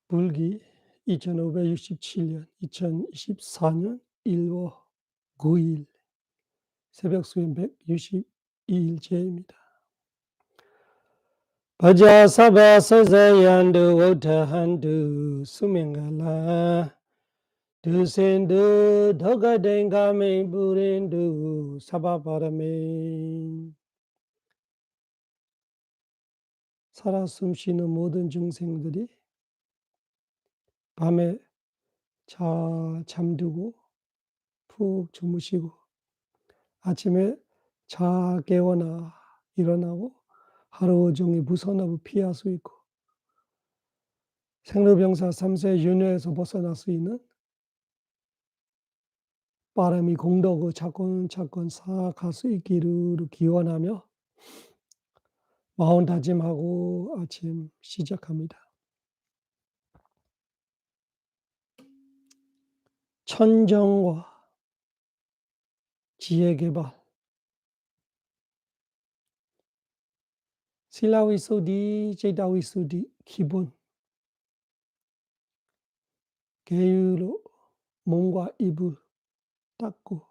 불기 2567년 2024년 1월 9일 새벽 수행 162일째입니다. 바자사바사자얀두 오타한두 수명갈라 두센두 더가댕가메 부렌두 사바바라메. 살아 숨쉬는 모든 중생들이 밤에 잘 잠들고 푹 주무시고 아침에 잘 깨어나 일어나고 하루 종일 무선업을 피할 수 있고 생로병사 3세 윤회에서 벗어날 수 있는 빠름이 공덕을 차근차근 쌓아갈 수 있기를 기원하며 마음 다짐하고 아침 시작합니다. 천정과 지혜개발 실라위수디, 제다위수디 기본 계율로 몸과 입을 닦고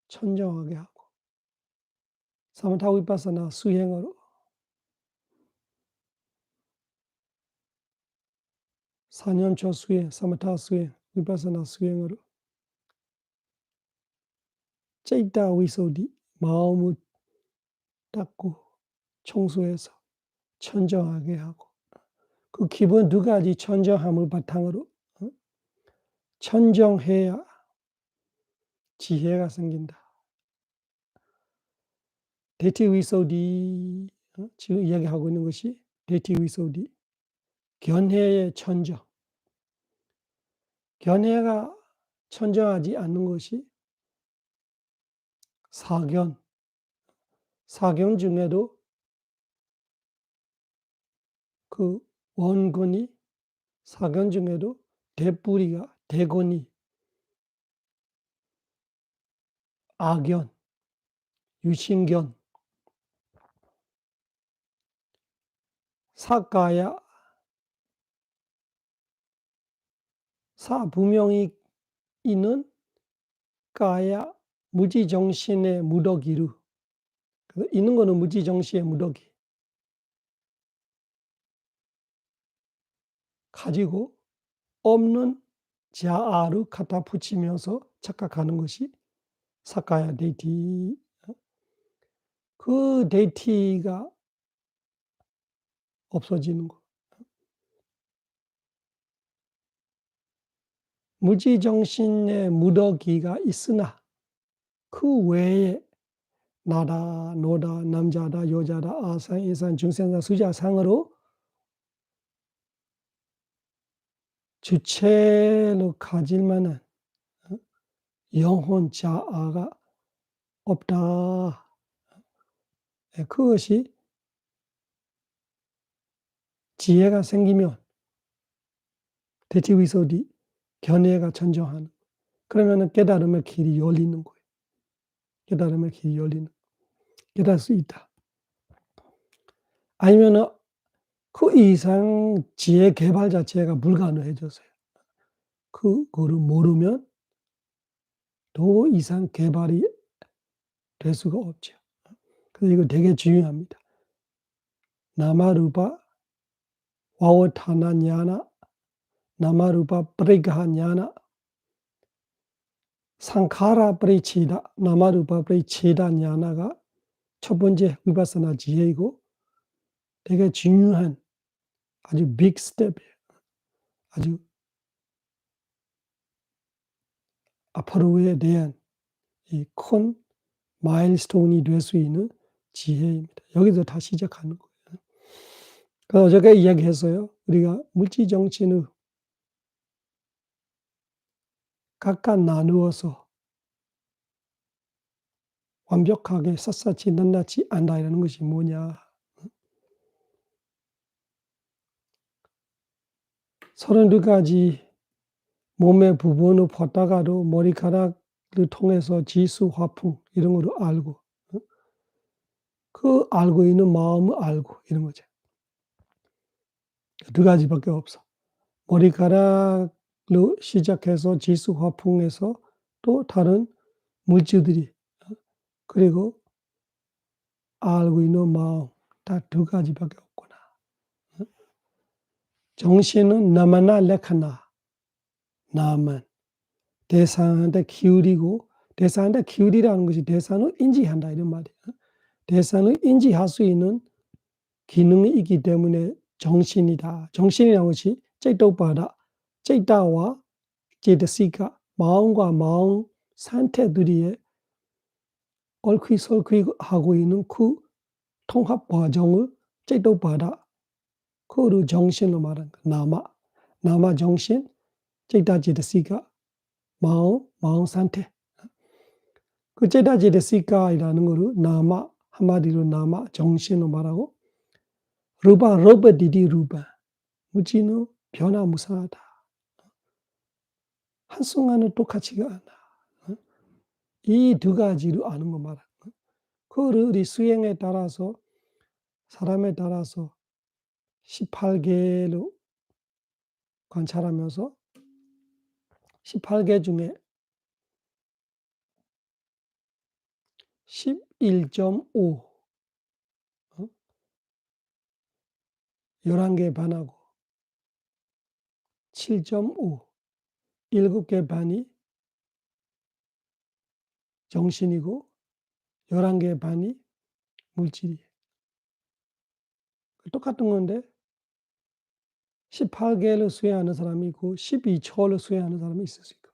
천정하게 하고 사마타 위파사나 수행으로 사년초 수행, 사마타 수행, 위파사나 수행으로 제이타 위소디 마음을 닦고 청소해서 천정하게 하고 그 기본 두 가지 천정함을 바탕으로 천정해야 지혜가 생긴다. 데티 위소디 지금 이야기하고 있는 것이 데티 위소디 견해의 천정. 견해가 천정하지 않는 것이 사견. 사견 중에도 그 원근이 사견 중에도 대뿌리가 대건이 악견, 유신견, 사가야 사부명이 있는 가야 무지정신의 무더기로 있는 거는 무지정신의 무더기 가지고 없는 자아를 갖다 붙이면서 착각하는 것이 사가야 데이티. 그 데이티가 없어지는 거. 무지정신의 무더기가 있으나 그 외에 나다, 너다, 남자다, 여자다, 아상, 이상, 중생사, 수자상으로 주체로 가질 만한 영혼 자아가 없다. 그것이 지혜가 생기면 대치위소디 견해가 천정하는. 그러면 깨달음의 길이 열리는 거예요. 깨달음의 길이 열리는. 깨달을 수 있다. 아니면 그 이상 지혜 개발 자체가 불가능해졌어요. 그거를 모르면 더 이상 개발이 될 수가 없죠. 그래서 이거 되게 중요합니다. 나마루파 와워타나 냐나, 나마루파 프리가하 냐나, 상카라 프리치다, 나마루파 프리치다 냐나가 첫 번째 위파사나 지혜이고 되게 중요한 아주 빅 스텝이에요. 아주 앞으로에 대한 이 큰 마일스톤이 될 수 있는 지혜입니다. 여기서 다 시작하는 거예요. 그래서 어저께 이야기했어요. 우리가 물질정신을 각각 나누어서 완벽하게 샅샅이 낱낱이 안다라는 것이 뭐냐. 32가지 몸의 부분을 보다가도 머리카락을 통해서 지수, 화풍 이런 거를 알고 그 알고 있는 마음을 알고 이런 거죠. 두 가지밖에 없어. 머리카락로 시작해서 지수, 화풍에서 또 다른 물질들이 그리고 알고 있는 마음 다 두 가지밖에 없구나. 정신은 나마나 레카나 나만 대상한테 기울이고 대상한테 기울이라는 것이 대상을 인지한다 이런 말이에요. 대상을 인지할 수 있는 기능이 있기 때문에 정신이다. 정신이라는 것이 찌또바다, 찌따와 제드시가 마음과 마음 상태들이 얽히설퀴하고 있는 그 통합 과정을 찌또바다, 그를 정신으로 말하는 거야. 나마 정신, 찌따 제드시가 마음 상태. 그 찌따 제드시가이라는 거를 나마, 한마디로 나마 정신으로 말하고 루바 러버디디 루바 무지는 변화무쌍하다. 한순간은 똑같지가 않아. 이 두 가지로 아는 거 말이야. 그거를 우리 수행에 따라서 사람에 따라서 18개로 관찰하면서 18개 중에 11.5 11개 반하고 7.5 7개 반이 정신이고 11개 반이 물질이에요. 똑같은 건데 18개를 수행하는 사람이 있고 12초를 수행하는 사람이 있을 수 있고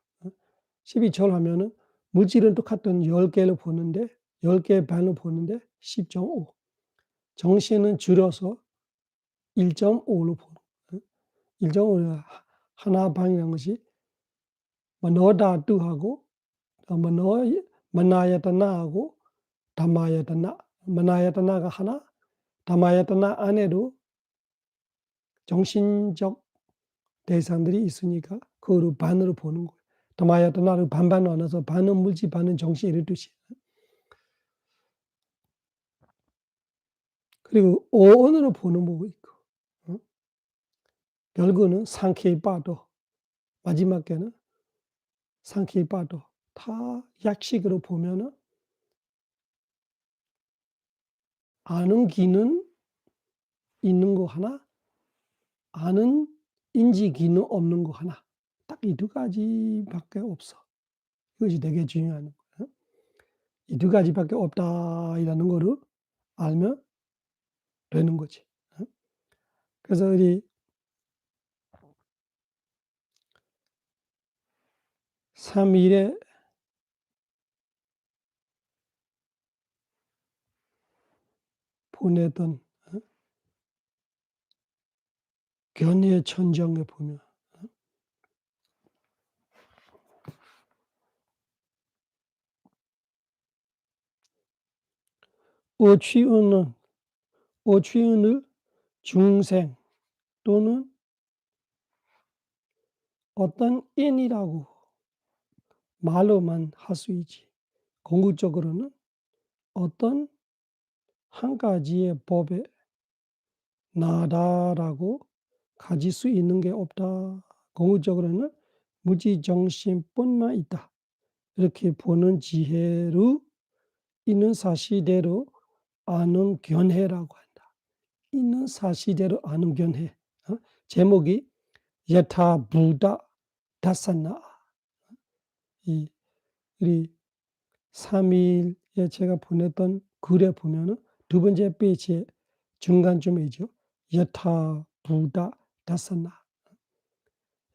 12초를 하면은 물질은 똑같은 10개를 보는데 10개 반을 보는데 10.5 정신은 줄여서 1.5로 보는 거예요. 1.5는 하나 반이라는 것이 머너다뚜하고 머나야ත나하고 담마야ත나 머나야ත나가 하나 담마야ත나 안에도 정신적 대상들이 있으니까 그거를 반으로 보는 거예요. 담마야ත나를 반반 나눠서 반은 물질 반은 정신 이런 뜻이에요. 그리고 오온으로 보는 법이 있고 결국은 상케이빠도 마지막에는 상케이빠도 다 약식으로 보면은 아는 기능 있는 거 하나, 아는 인지 기능 없는 거 하나. 딱 이 두 가지밖에 없어. 이것이 되게 중요한 거예요. 이 두 가지밖에 없다라는 거를 알면 되는 거지. 그래서 우리 3일에 보내던 견해 천정에 보면 오취은을 중생 또는 어떤 인이라고 말로만 할 수 있지. 궁극적으로는 어떤 한 가지의 법에 나다라고 가질 수 있는 게 없다. 궁극적으로는 무지정신뿐만 있다. 이렇게 보는 지혜로 있는 사실대로 아는 견해라고 한다. 있는 사실대로 아는 견해. 제목이 여타 부다 다사나. 우리 3일에 제가 보냈던 글에 보면은 두 번째 페이지에 중간쯤이죠. 여타 부다 다사나.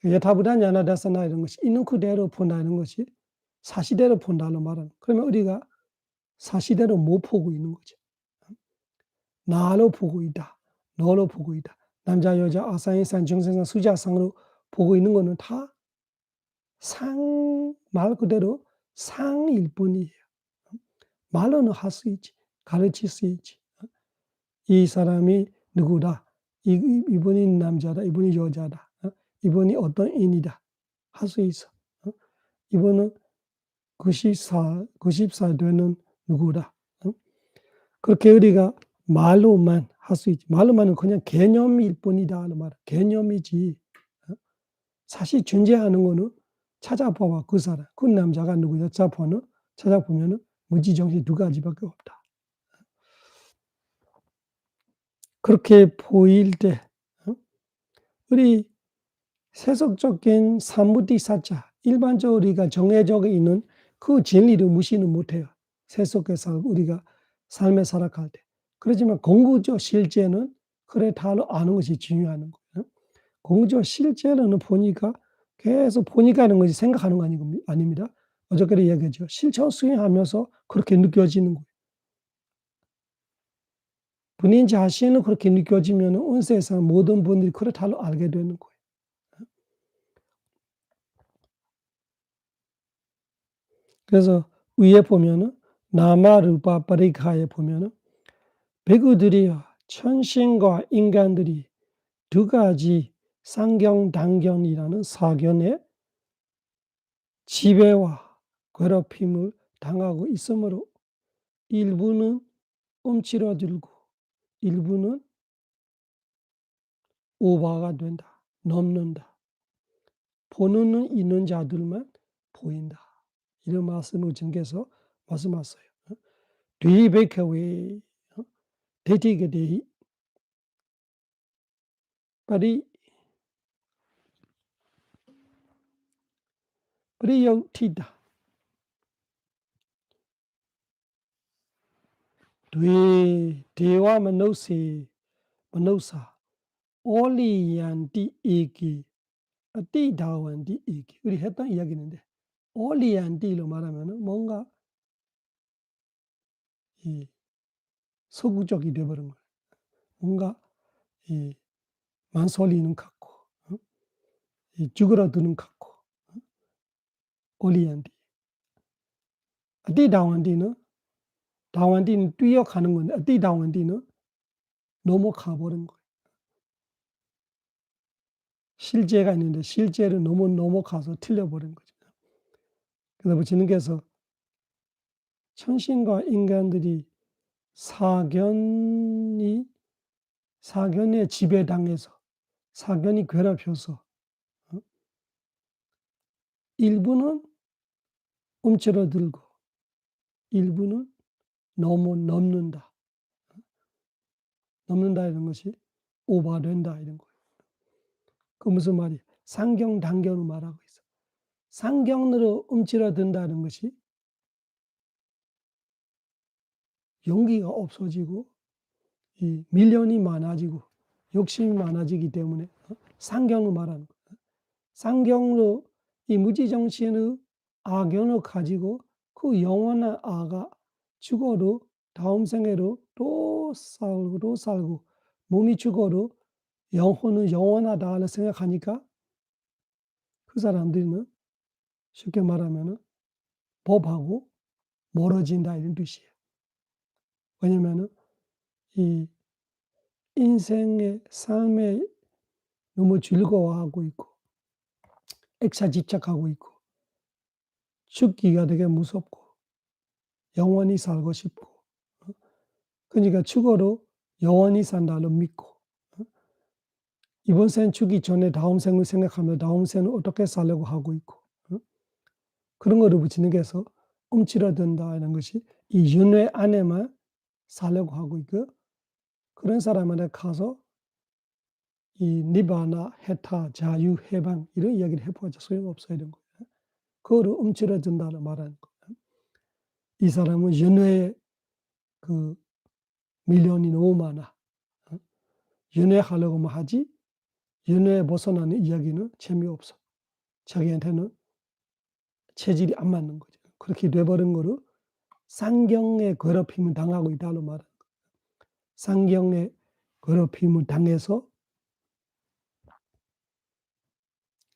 여타 부다 냐나 다사나 이런 것이 있는 그대로 본다는 것이 사실대로 본다는 말은 그러면 우리가 사실대로 못 보고 있는 거죠. 나로 보고 있다. 너로 보고 있다. 남자, 여자, 아사인산, 정생산, 수자상으로 보고 있는 거는 다 말 그대로 상일 뿐이에요. 말로는 할 수 있지. 가르칠 수 있지. 이 사람이 누구다. 이분이 남자다. 이분이 여자다. 이분이 어떤 인이다. 할 수 있어. 이분은 90살 되는 누구다. 그렇게 우리가 말로만 할 수 있지. 말로만은 그냥 개념일 뿐이다. 개념이지. 사실 존재하는 거는 찾아봐봐 그 사람. 그 남자가 누구냐 찾아보면은 무지정신 두 가지밖에 없다. 그렇게 보일 때 우리 세속적인 삼무디사자 일반적으로 우리가 정해져 있는 그 진리를 무시는 못해요. 세속에서 우리가 삶에 살아갈 때. 그렇지만 공부적 실제는 그래 다 아는 것이 중요한 거예요. 공부적 실제로는 보니까 계속 보니까 하는 것이 생각하는 거 아닙니다. 어저께도 이야기했죠. 실천 수행하면서 그렇게 느껴지는 거예요. 본인 자신은 그렇게 느껴지면 온 세상 모든 분들이 그래 다 알게 되는 거예요. 그래서 위에 보면은 나마루파 파리카에 보면은 배구들이요 천신과 인간들이 두 가지 상경단견이라는 사견의 지배와 괴롭힘을 당하고 있으므로 일부는 움츠러들고 일부는 오버가 된다. 넘는다. 보는 눈 있는 자들만 보인다. 이런 말씀을 주님께서 말씀하셨어요. 뒤베케웨 대티게데히 파리 프리요티다. 대와 마노사 올리안티 에기 아띠다완티 에기 우리 했던 이야기인데 올리안티로 말하면은 뭔가 이 서구적이 되어버린 거예요. 뭔가 이 망설이는 같고 이 쭈그러드는 같고 올리안티 아띠다완티는 다완티는 뛰어가는 건데 아띠다완티는 넘어가 버린 거예요. 실제가 있는데 실제를 넘어가서 틀려버린 거죠. 그래서 주님께서 천신과 인간들이 사견에 지배당해서 사견이 괴롭혀서 일부는 움츠러들고 일부는 넘는다. 넘는다 이런 것이 오버된다 이런 거예요. 그 무슨 말이에요? 상경단견을 말하고 있어. 상경으로 움츠러든다는 것이 용기가 없어지고 이 미련이 많아지고 욕심이 많아지기 때문에 상경을 말하는 거예요. 상경으로 이 무지정신의 악연을 가지고 그 영원한 아가 죽어도 다음 생애로 또 살고 몸이 죽어도 영혼은 영원하다를 생각하니까 그 사람들은 쉽게 말하면은 법하고 멀어진다 이런 뜻이에요. 왜냐면은 이 인생의 삶에 너무 즐거워하고 있고 액사 집착하고 있고 죽기가 되게 무섭고 영원히 살고 싶고 그러니까 죽어도 영원히 산다를 믿고 이번 생 죽기 전에 다음 생을 생각하며 다음 생을 어떻게 살려고 하고 있고 그런 거를 주님께서 움츠러든다는 것이 이 윤회 안에만 살려고 하고 있고 그런 사람한테 가서 이 니바나, 해타, 자유, 해방 이런 이야기를 해보자 소용없어 이런 거예요. 그거를 움츠러든다는 말하는 거예요. 이 사람은 윤회에 그 미련이 너무 많아. 윤회하려고만 하지 윤회에 벗어나는 이야기는 재미없어. 자기한테는 체질이 안 맞는 거죠. 그렇게 돼버린 거를 상경의 괴롭힘을 당하고 있다고 말하는 거예요. 상경의 괴롭힘을 당해서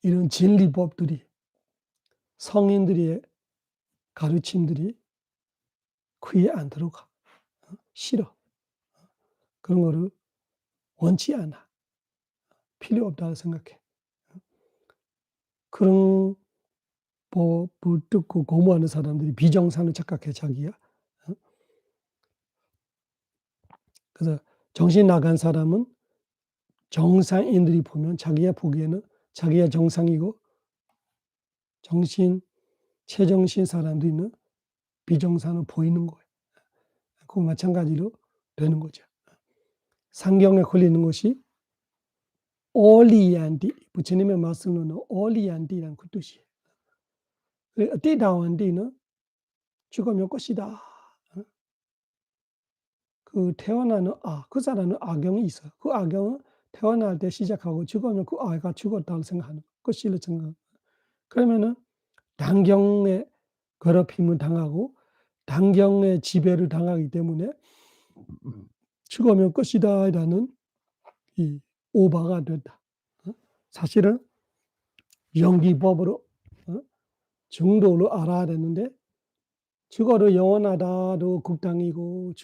이런 진리법들이 성인들의 가르침들이 귀에 안 들어가. 싫어. 그런 거를 원치 않아. 필요 없다고 생각해. 그런 법을 듣고 고무하는 사람들이 비정상을 착각해 자기야. 그래서 정신 나간 사람은 정상인들이 보면 자기가 보기에는 자기가 정상이고 최정신 사람들은 비정상은 보이는 거예요. 그 마찬가지로 되는 거죠. 상경에 걸리는 것이 올리안디, 부처님의 말씀로는 올리안디라는 그 뜻이에요. 띠다원디는 죽으면 끝이다. 그 태어나는 그 사람은 악영이 있어요. 그 악영은 태어날 때 시작하고 죽으면 그 아이가 죽었다고 생각하는 끝이라고 생각하는. 그러면은 단경에 괴롭힘을 당하고 단경의 지배를 당하기 때문에 죽으면 끝이다라는 이 오바가 된다. 사실은 영기법으로 정도로 알아야 되는데 죽어도 영원하다도 극당이고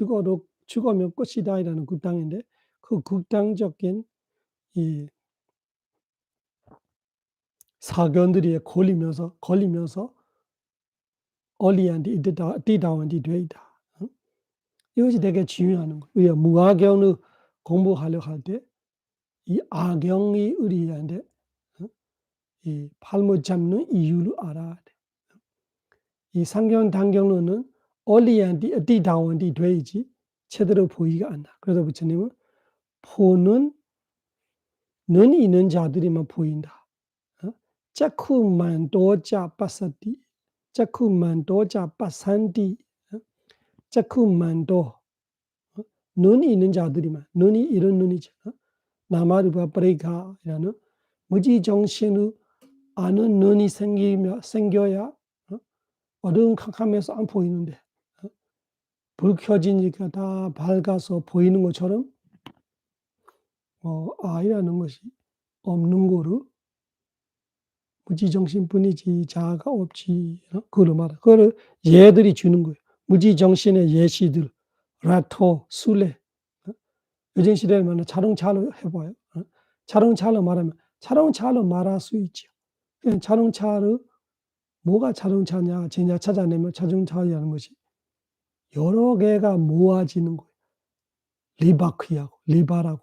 죽으면 끝이다라는 극당인데 그 극당적인 이 사견들이 걸리면서 얼리한테 띠다원디 돼 있다. 이것이 되게 중요한 거예요. 우리가 무아경을 공부하려고 할 때 이 악경이 우리한테 이 발못 잡는 이유를 알아야 돼. 이 상경 단경론은 얼리한테 띠다원디 돼야지 제대로 보이지가 않아. 그래서 부처님은 보는 눈이 있는 자들이만 보인다. 짜쿠만 도자 빠사디, 짜쿠만 도자 빠산디, 짜쿠만 도 눈이 있는 자들이만, 눈이 이런 눈이죠. 나마루바 브레이카라는 무지 정신을 아는 눈이 생겨야 어두운 캄캄해서 안 보이는데 불 켜지니까 다 밝아서 보이는 것처럼 아이라는 것이 없는 거를 무지정신뿐이지 자아가 없지. 그걸 말해. 그걸 예들이 주는 거예요. 무지정신의 예시들, 라토, 술레. 요즘 시대에 말하면 자동차로 해봐요. 자동차로 말하면 자동차로 말할 수 있죠. 자동차를 뭐가 자동차냐, 제냐 찾아내면 자동차라는 것이 여러 개가 모아지는 거예요. 리바퀴하고, 리바라고,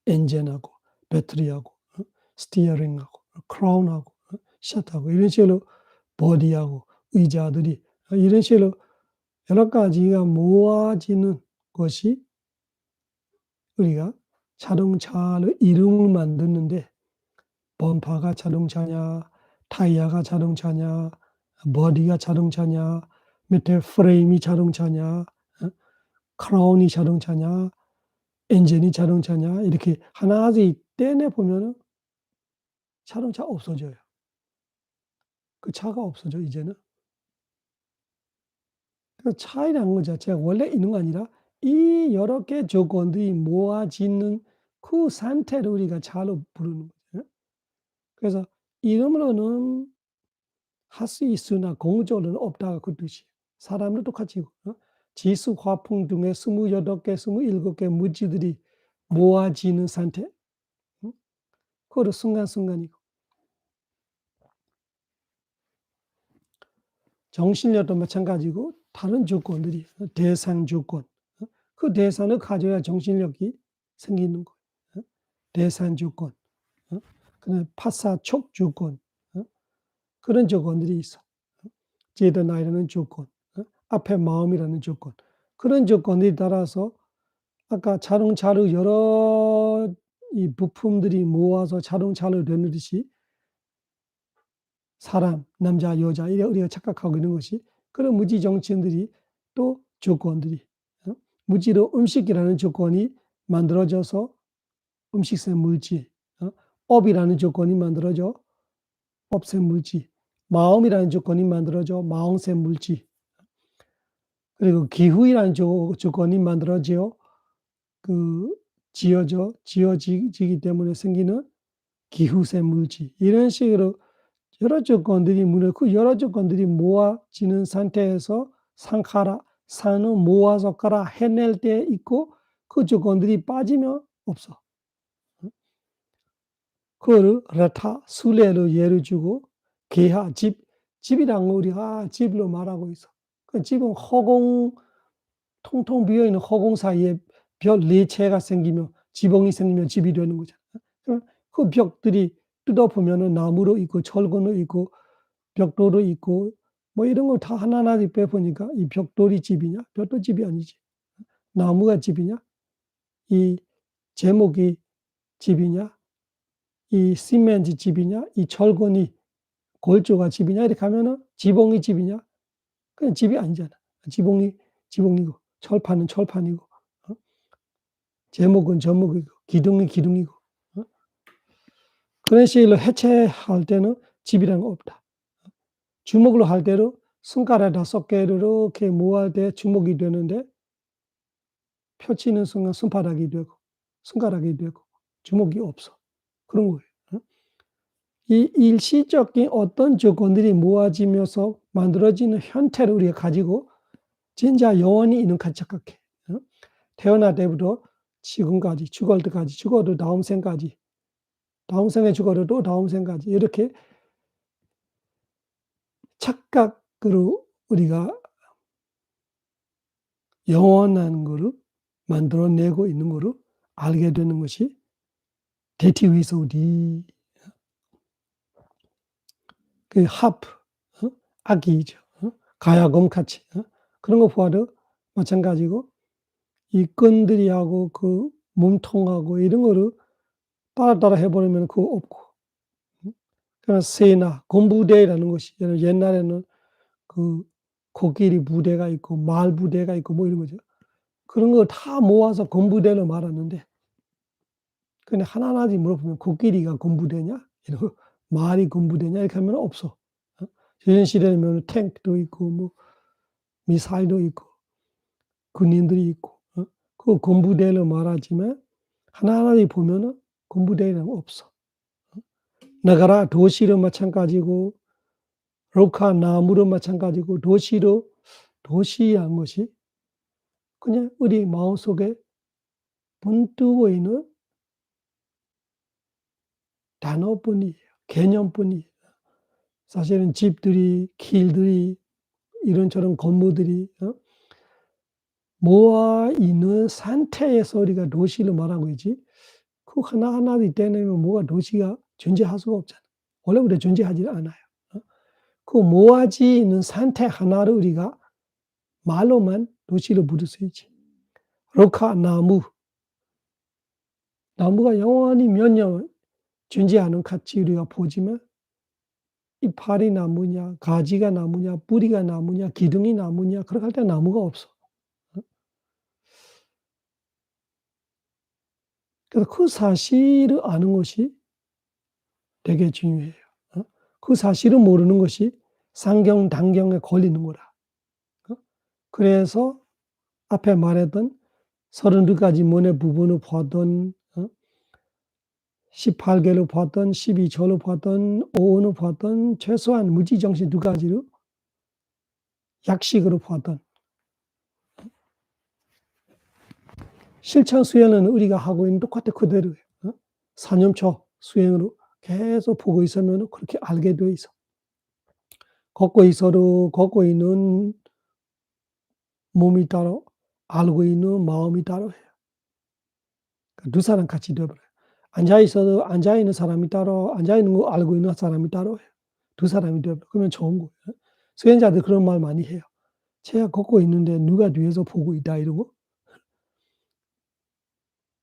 엔진하고, 배터리하고, 스티어링하고, 크라운하고, 샷하고, 이런 식으로 보디하고, 의자들이, 이런 식으로 여러 가지가 모아지는 것이 우리가 자동차를 이름을 만드는데, 범퍼가 자동차냐, 타이어가 자동차냐, 보디가 자동차냐, 밑에 프레임이 자동차냐, 크라운이 자동차냐, 엔진이 자동차냐, 이렇게 하나씩 떼내보면 자동차 없어져요. 그 차가 없어져, 이제는. 그 차이라는 것 자체가 원래 있는 거 아니라 이 여러 개 조건들이 모아지는 그 상태를 우리가 차로 부르는 거죠. 그래서 이름으로는 할 수 있으나 공적으로는 없다가 그 뜻이에요. 사람도 똑같이 지수, 화풍 등의 28개, 27개 물질들이 모아지는 상태. 그거를 순간순간이고. 정신력도 마찬가지고 다른 조건들이 대상 조건. 그 대상을 가져야 정신력이 생기는 거예요. 대상 조건. 그다음에 파사촉 조건. 그런 조건들이 있어. 제도나이라는 조건. 앞에 마음이라는 조건. 그런 조건들에 따라서 아까 자동차를 여러 이 부품들이 모아서 자동차를 되는 듯이 사람, 남자, 여자 이래 우리가 착각하고 있는 것이 그런 무지 정신들이 또 조건들이 무지로 음식이라는 조건이 만들어져서 음식성 물질, 업이라는 조건이 만들어져 업성 물질, 마음이라는 조건이 만들어져 마음성 물질, 그리고 기후이라는 조건이 만들어져 지어지기 때문에 생기는 기후성 물질, 이런 식으로 여러 조건들이 그 여러 조건들이 모아지는 상태에서 상카라, 산을 모아서 가라 해낼 때 있고 그 조건들이 빠지면 없어. 그거를 라타, 순례로 예를 주고 계하, 집이란 거 우리가 집으로 말하고 있어. 그 집은 허공, 통통 비어있는 허공 사이에 별 4채가 생기면 지붕이 생기면 집이 되는 거잖아. 그 벽들이 뜯어 보면은 나무로 있고 철근으로 있고 벽돌로 있고 뭐 이런 거 다 하나하나 빼 보니까 이 벽돌이 집이냐? 벽돌 집이 아니지. 나무가 집이냐? 이 제목이 집이냐? 이 시멘트 집이냐? 이 철근이 골조가 집이냐? 이렇게 하면은 지붕이 집이냐? 그냥 집이 아니잖아. 지붕이 지붕이고 철판은 철판이고 어? 제목은 제목이고 기둥이 기둥이고 어? 그런 식으로 해체할 때는 집이라는 거 없다. 주먹으로 할 때로 손가락 5개를 이렇게 모아야 돼 주먹이 되는데 펴치는 순간 손바닥이 되고 손가락이 되고 주먹이 없어. 그런 거예요. 어? 이 일시적인 어떤 조건들이 모아지면서 만들어지는 형태를 우리가 가지고 진짜 영원히 있는 같이 착각해. 어? 태어날 때부터 지금까지 죽을 때까지 죽어도 다음 생까지 다음 생에 죽어도 또 다음 생까지 이렇게 착각으로 우리가 영원한 거를 만들어내고 있는 거를 알게 되는 것이 대티위소리 그 하프 어? 악기죠. 어? 가야금 같이 그런 거 보아도 마찬가지고 이 끈들이하고 그 몸통하고 이런 거를 따라 해 버리면 그거 없고 그러니까 새나 곰부대라는 것이 옛날에는 그 코끼리 부대가 있고 말 부대가 있고 뭐 이런 거죠. 그런 거 다 모아서 곰부대로 말하는데 근데 하나하나 물어보면 "코끼리가 곰부대냐?" 이러고 "말이 곰부대냐?" 이렇게 하면 없어. 어? 조선시대면 탱크도 있고 뭐 미사일도 있고 군인들이 있고 그 곰부대로 말하지만 하나하나 보면은 곰부대는 없어. 나가라 도시로 마찬가지고 록화 나무로 마찬가지고 도시란 것이 그냥 우리 마음속에 문득 보이는 단어뿐이에요. 개념뿐이에요. 사실은 집들이 길들이 이런저런 건물들이 모아 있는 상태에서 우리가 도시를 말하고 있지 그 하나하나를 떼내면 뭐가 도시가 존재할 수가 없잖아. 원래부터 존재하지 않아요. 어? 그 모아지 있는 상태 하나를 우리가 말로만 도시를 부를 수 있지. 록화 나무, 나무가 영원히 몇 년 존재하는 가치 우리가 보지만 이파리 나무냐, 가지가 나무냐, 뿌리가 나무냐, 기둥이 나무냐, 그렇게 할 때 나무가 없어. 어? 그래서 그 사실을 아는 것이 되게 중요해요. 어? 그 사실을 모르는 것이 상경단경에 걸리는 거라. 어? 그래서 앞에 말했던 32가지 문의 부분을 보든 18개를 보든 12조를 보든 오온을 보든 최소한 무지정신 2가지로 약식으로 보든 실천 수행은 우리가 하고 있는 똑같아 그대로예요. 사념초 수행으로 계속 보고 있으면 그렇게 알게 돼 있어. 걷고 있는 몸이 따로 알고 있는 마음이 따로 해요. 두 사람 같이 되어 버려요. 앉아 있어도 앉아 있는 사람이 따로 앉아 있는 거 알고 있는 사람이 따로 해요. 두 사람이 되어 버려. 그러면 좋은 거예요. 수행자들 그런 말 많이 해요. "제가 걷고 있는데 누가 뒤에서 보고 있다." 이러고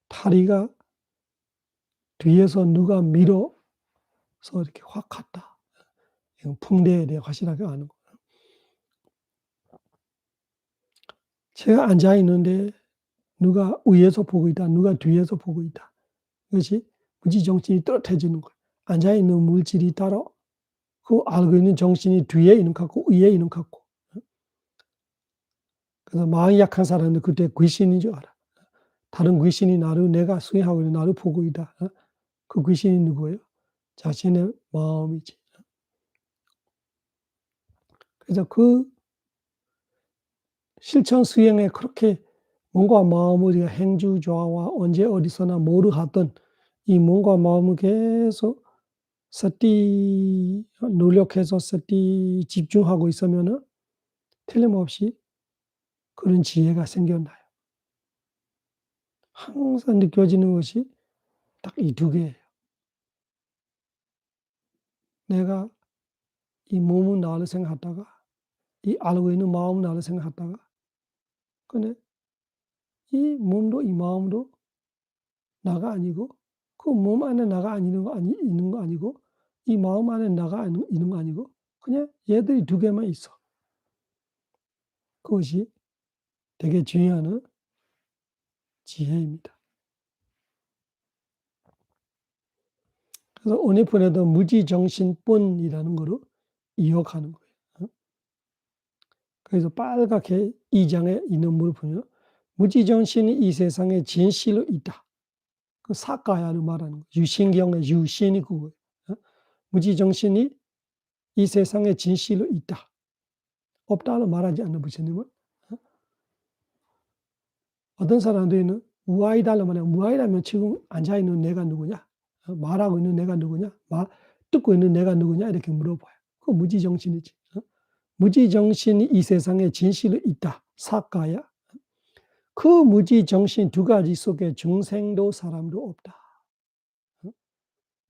다리가 뒤에서 누가 밀어서 이렇게 확 갔다. 이건 풍대에 대해 확실하게 아는 거예요. 제가 앉아 있는데 누가 위에서 보고 있다. 누가 뒤에서 보고 있다. 이것이 무지정신이 뚜렷해지는 거예요. 앉아 있는 물질이 따로 그 알고 있는 정신이 뒤에 있는 것 같고 위에 있는 것 같고. 그래서 마음이 약한 사람은 그때 귀신인 줄 알아. 다른 귀신이 나를 내가 수행하고 있는 나를 보고 있다. 그 귀신이 누구예요? 자신의 마음이지. 그래서 그 실천 수행에 그렇게 몸과 마음을 우리가 행주좌와 언제 어디서나 뭐를 하든 이 몸과 마음을 계속 노력해서 집중하고 있으면은 틀림없이 그런 지혜가 생겨나요. 항상 느껴지는 것이 딱 이 2 개예요. 내가 이 몸은 나를 생각하다가 이 알고 있는 마음은 나를 생각하다가 근데 이 몸도 이 마음도 나가 아니고 그 몸 안에 나가 있는 거 아니고 이 마음 안에 나가 있는 거 아니고 그냥 얘들이 두 개만 있어. 그것이 되게 중요한 지혜입니다. 그래서 오늘 보내던 무지정신뿐이라는 거로 이어가는 거예요. 어? 그래서 빨갛게 2장에 있는 물을 보면 무지정신이 이 세상에 진실로 있다. 그 사가야를 말하는 거예요. 유신경의 유신이 그거예요. 어? 무지정신이 이 세상에 진실로 있다. 없다고 말하지 않는 부처님은 어떤 사람들은 무아이다를 말해요. 무아이라면 지금 앉아있는 내가 누구냐? 말하고 있는 내가 누구냐? 듣고 있는 내가 누구냐? 이렇게 물어봐요. 그 무지정신이지. 무지정신이 이 세상에 진실로 있다. 사가야. 그 무지정신 두 가지 속에 중생도 사람도 없다.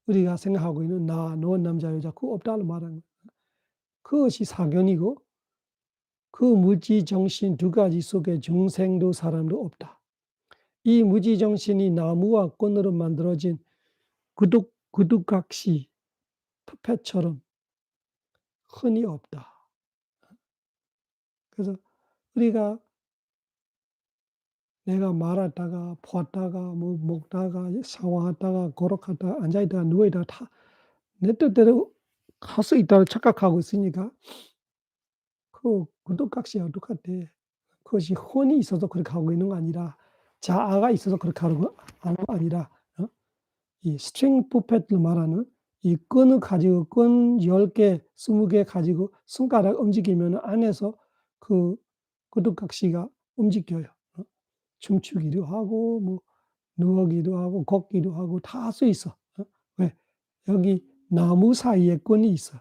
우리가 생각하고 있는 나, 너, 남자, 여자 그거 없다고 말하는 거예요. 그것이 사견이고 그 무지정신 두 가지 속에 중생도 사람도 없다. 이 무지정신이 나무와 꽃으로 만들어진 구두각시, 푸펫처럼 흔히 없다. 그래서 우리가 내가 말하다가, 보았다가, 뭐 먹다가, 샤워하다가, 걸어가다가, 앉아있다가, 누워있다가 다 내 뜻대로 할 수 있다고 착각하고 있으니까 그 구두각시와 똑같아. 그것이 혼이 있어서 그렇게 하고 있는 거 아니라 자아가 있어서 그렇게 하는 거 아니라 이 스트링 푸펫을 말하는 이 끈을 가지고 끈 10개, 20개 가지고 손가락 움직이면 안에서 그 구두각시가 움직여요. 춤추기도 하고 뭐 누우기도 하고 걷기도 하고 다 할 수 있어. 왜? 여기 나무 사이에 끈이 있어.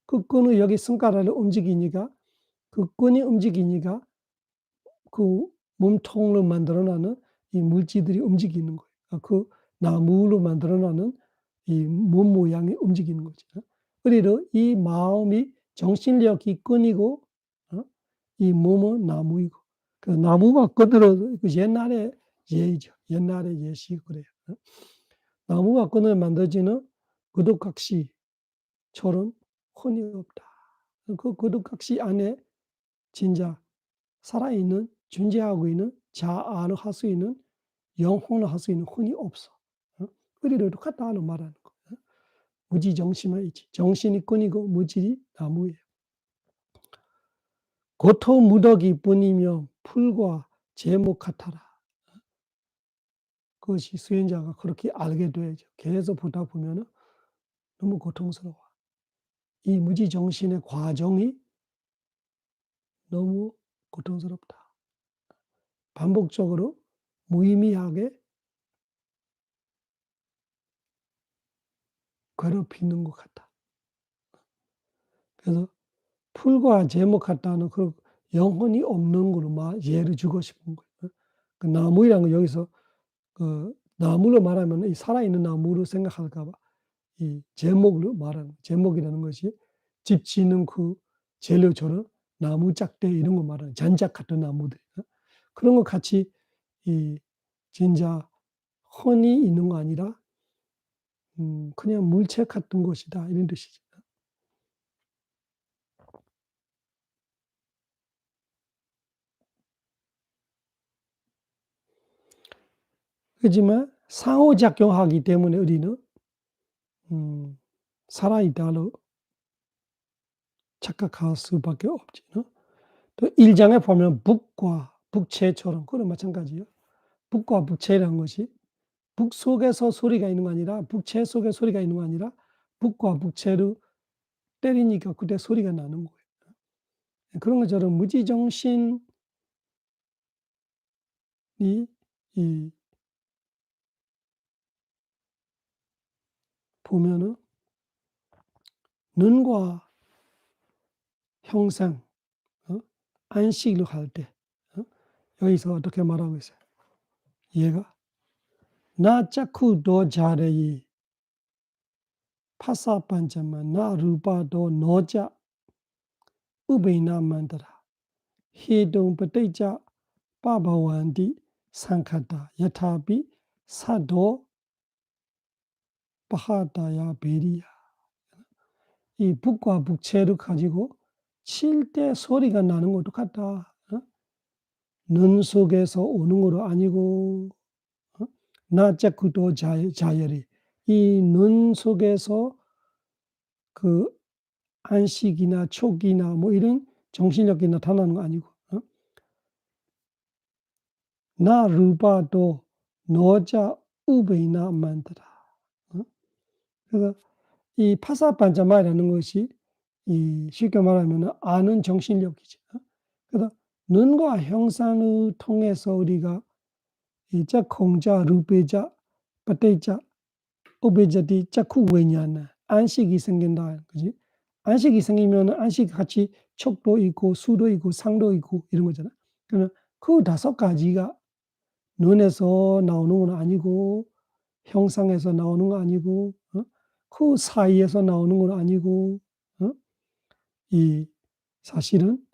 그 끈을 여기 손가락을 움직이니까 그 끈이 움직이니까 그 몸통으로 만들어나는 이 물질들이 움직이는 거예요. 그 나무로 만들어나는 이 몸 모양이 움직이는 거죠. 그리고 이 마음이 정신력이 끈이고 이 몸은 나무이고 그 나무가 끈으로 옛날에 예죠. 옛날에 예시 그래요. 나무가 끈으로 만들어지는 구두각시처럼 혼이 없다. 그 구두각시 안에 진짜 살아있는 존재하고 있는 자아를 할 수 있는 영혼을 할 수 있는 혼이 없어. 우리도 똑같다는 말하는 거. 무지정신만 있지. 정신이 끈이고 무질이 나무예요. 고토 무더기 뿐이며 풀과 제목 같아라. 그것이 수행자가 그렇게 알게 돼야죠. 계속 보다 보면 너무 고통스러워. 이 무지정신의 과정이 너무 고통스럽다. 반복적으로 무의미하게 괴롭히는 것 같다. 그래서 풀과 제목 같다는 그 영혼이 없는 걸로 예를 주고 싶은 거예요. 그 나무이라는 건 여기서 그 나무로 말하면 이 살아있는 나무로 생각할까 봐 이 제목으로 말하는 제목이라는 것이 집 짓는 그 재료처럼 나무 짝대 이런 거 말하는 잔작 같은 나무들 그런 것 같이 이 진짜 혼이 있는 거 아니라 그냥 물체 같은 것이다 이런 뜻이죠. 그렇지만 상호작용하기 때문에 우리는 살아있다로 착각할 수밖에 없지. 또 1장에 보면 북과 북체처럼 그건 마찬가지예요. 북과 북체라는 것이 북 속에서 소리가 있는 거 아니라 북체 속에 소리가 있는 거 아니라 북과 북체를 때리니까 그때 소리가 나는 거예요. 그런 것처럼 무지정신이 이 보면은 눈과 형상, 안식을 할 때, 여기서 어떻게 말하고 있어요? 얘가 나 자꾸 너 잘해 파사반자마 나 루파도 노자 우베이나 만드라 헤동ปฏิจจ 빠바완디 상카다 여타비 사도 바하다야 베리야. 이 북과 북채를 가지고 칠 때 소리가 나는 것도 같다. 어? 눈 속에서 오는 거로 아니고 어? 나자쿠도 자열이 이 눈 속에서 그 안식이나 촉이나 뭐 이런 정신력이 나타나는 거 아니고 나 루바도 노자 우베이나 만드라. 그래서 이 파사반자마라는 것이 이 쉽게 말하면 아는 정신력이죠. 그래서 눈과 형상을 통해서 우리가 이 짝콩자, 루베자, 빠떼자, 오베자디 짝쿠 왜냐나 안식이 생긴다. 그지? 안식이 생기면 안식 같이 촉도 있고 수도 있고 상도 있고 이런 거잖아. 그러면 그 다섯 가지가 눈에서 나오는 건 아니고 형상에서 나오는 거 아니고 그 사이에서 나오는 건 아니고 이 사실은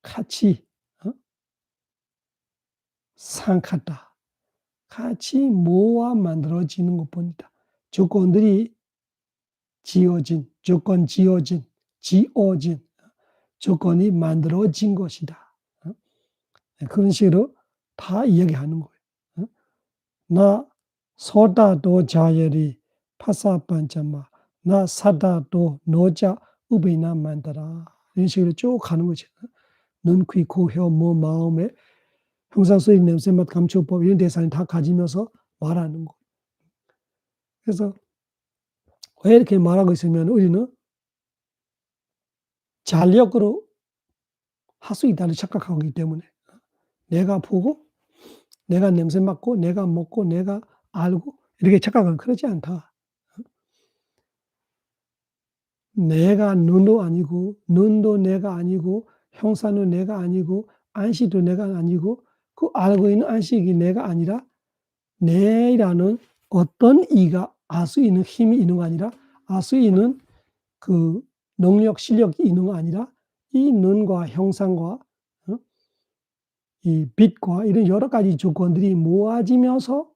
같이 상하다. 같이 모아 만들어지는 것뿐이다. 조건들이 지어진 조건이 만들어진 것이다. 그런 식으로 다 이야기하는 거예요. 나 소다도 자열이 파사반자마 나 사다도 노자 우베나 만다라. 이런 식으로 쭉 가는 거죠. 눈, 귀, 코, 혀, 몸, 마음에 형상, 소리, 냄새, 맛, 감촉법 이런 대상을 다 가지면서 말하는 거. 그래서 왜 이렇게 말하고 있으면 우리는 잔력으로 할 수 있다는 착각하고 있기 때문에 내가 보고 내가 냄새 맡고 내가 먹고 내가 알고 이렇게 착각하면 그렇지 않다. 내가 눈도 아니고 눈도 내가 아니고 형상도 내가 아니고 안식도 내가 아니고 그 알고 있는 안식이 내가 아니라 내라는 어떤 이가 알 수 있는 힘이 있는 거 아니라 알 수 있는 그 능력, 실력이 있는 거 아니라 이 눈과 형상과 이 빛과 이런 여러 가지 조건들이 모아지면서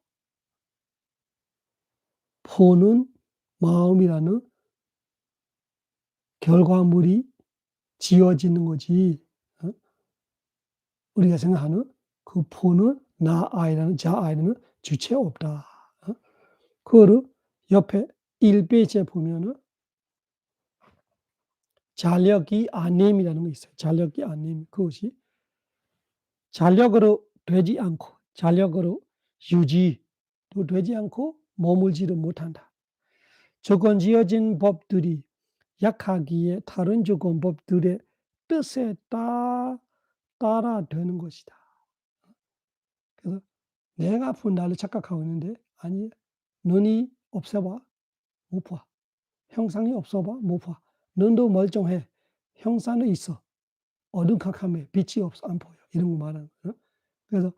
보는 마음이라는 결과물이 지어지는 거지. 우리가 생각하는 그 보는 나아이라는 자아이라는 주체 없다. 그거를 옆에 1페이지에 보면은 잔력이 아님이라는 거 있어요. 잔력이 아님. 그것이 잔력으로 되지 않고 잔력으로 유지도 되지 않고 머물지를 못한다. 조건 지어진 법들이 약하기에 다른 조건법들의 뜻에 따라 되는 것이다. 그래서 내가 본다를 착각하고 있는데 아니 눈이 없어봐 못 봐. 형상이 없어봐 못 봐. 눈도 멀쩡해. 형상은 있어. 어두컴컴해. 빛이 없어 안 보여. 이런 거 말하는 거예요. 그래서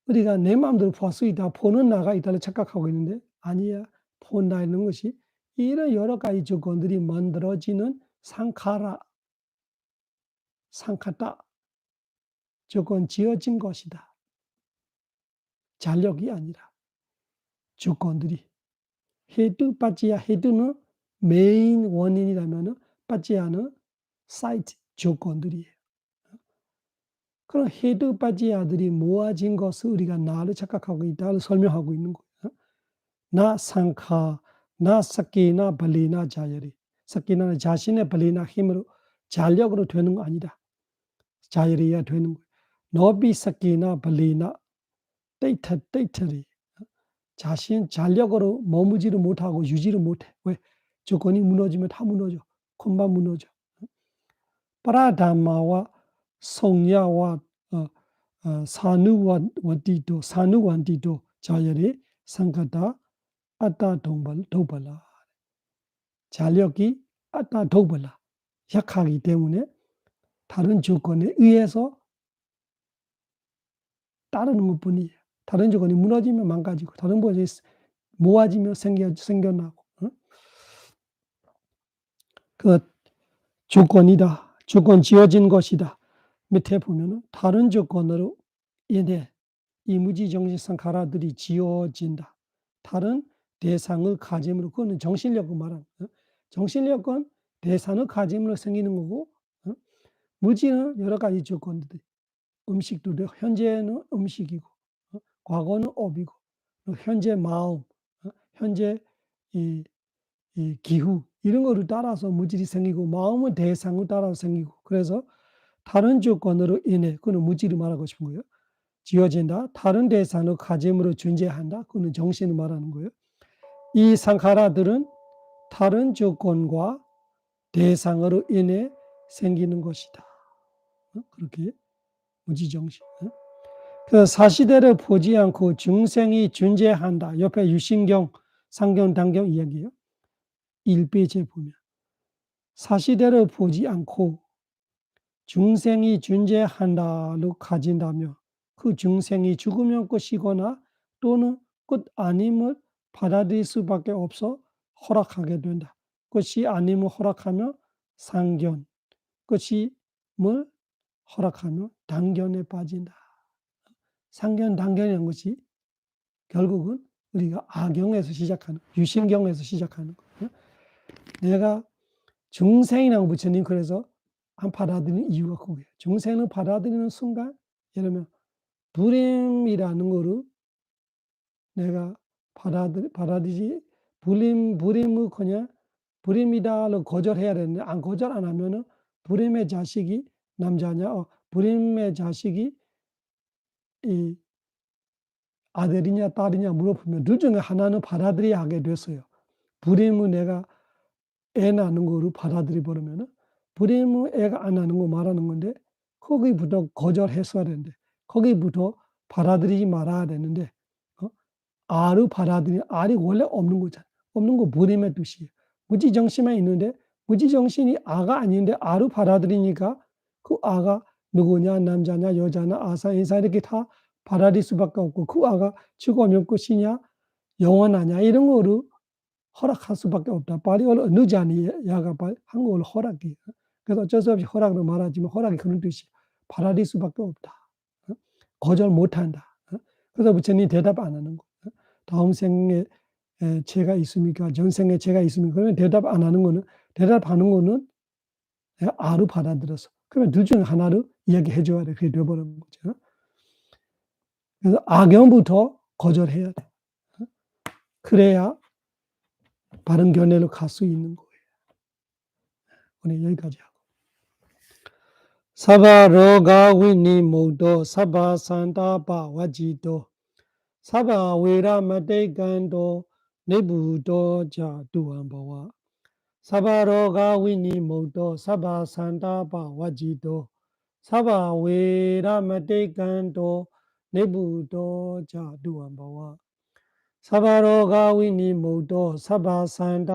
우리가 내 마음대로 볼 수 있다. 보는 나가 있다를 착각하고 있는데 아니야. 본다는 것이 이런 여러 가지 조건들이 만들어지는 상카다. 조건 지어진 것이다. 잔력이 아니라 조건들이. 헤드 빠지야 헤드는 메인 원인이라면 빠지야는 사이트 조건들이에요. 그런 헤드 빠지야들이 모아진 것을 우리가 나를 착각하고 있다를 설명하고 있는 거예요. 나 상카, 나 사키나 발리나 자열이. 사키나는 자신의 발리나 힘으로 잔력으로 되는 거 아니다. 자열이야 되는 거예요. 너비 사키나 발리나 떼이터리. 자신 잔력으로 머무지를 못하고 유지를 못해. 왜? 조건이 무너지면 다 무너져. 금방 무너져. 파라다마와 성야와 사누완디도 자열이 상가다 아따 도발라. 잔력이 아따 도발라. 약하기 때문에 다른 조건에 의해서 따르는 것뿐이에요. 다른 조건이 무너지면 망가지고 다른 것이 모아지면 생겨나고 그 조건이다. 조건 지어진 것이다. 밑에 보면은 다른 조건으로 인해 이 무지정신 상카라들이 지어진다. 다른 대상을 가짐으로, 그거는 정신력을 말하는 거예요. 정신력은 대상을 가짐으로 생기는 거고, 무지는 여러 가지 조건들, 음식도 현재는 음식이고, 과거는 업이고, 현재 마음, 현재 이 기후, 이런 거를 따라서 무질이 생기고, 마음은 대상을 따라서 생기고, 그래서 다른 조건으로 인해, 그거는 무지를 말하고 싶은 거예요. 지어진다. 다른 대상을 가짐으로 존재한다. 그거는 정신을 말하는 거예요. 이 상카라들은 다른 조건과 대상으로 인해 생기는 것이다. 그렇게 무지정신. 그 사시대를 보지 않고 중생이 존재한다. 옆에 유신경, 상경, 단경 이야기예요. 1페이지에 보면 사시대를 보지 않고 중생이 존재한다로 가진다며 그 중생이 죽으면 끝이거나 또는 끝 아님을 받아들일 수밖에 없어 허락하게 된다. 끝이 아님을 허락하며 상견, 끝임을 허락하며 단견에 빠진다. 상견, 단견이라는 것이 결국은 우리가 아경에서 시작하는, 유신경에서 시작하는 거예요. 내가 중생이라고 부처님 그래서 안 받아들이는 이유가 그거예요. 중생을 받아들이는 순간, 예를 들면 불임이라는 거를 내가 받아들이지, 불임을 그냥 불임이다로 거절해야 되는데, 거절 안 하면은 불임의 자식이 남자냐, 불임의 자식이 이 아들이냐 딸이냐 물어보면 둘 중에 하나는 받아들여야 하게 됐어요. 불임을 내가 애 낳는 거를 받아들여 버리면은, 불임은 애가 안 낳는 거 말하는 건데, 거기부터 거절했어야 되는데, 거기부터 받아들이지 말아야 되는데, 알을 받아들이, 알이 원래 없는 거잖아요. 없는 거 불임의 뜻이에요. 무지정신만 있는데, 무지정신이 아가 아닌데 알을 받아들이니까 그 아가 누구냐, 남자냐, 여자냐, 아사, 인사 이렇게 다 받아들일 수밖에 없고, 그 아가 죽으면 끝이냐, 영원하냐, 이런 거를 허락할 수밖에 없다. 빨리 늦으니 야가 한국어로 허락이. 그래서 어쩔 수 없이 허락으로 말하지만 허락이 그런 뜻이에요. 받아들일 수밖에 없다. 거절 못한다. 그래서 부처님이 대답 안 하는 거예요. 다음 생에 죄가 있습니까? 전생에 죄가 있습니까? 그러면 대답 안 하는 거는, 대답하는 거는 내가 아를 받아들여서. 그러면 둘 중에 하나를 이야기해 줘야 돼. 그게 되어버리는 거죠. 그래서 악연부터 거절해야 돼. 그래야 바른 견해로 갈 수 있는 거예요. 오늘 여기까지 하고. 사바로가 위니 모도 사바 산다바 와지도 사바 외라 마데간도 내부도 자 두안바와 사바로가 위니 모도 사바 산다바 와지도 사바 외라 마데간도 내부도 자 두안바와 사바로가 위니 모도 사바 산다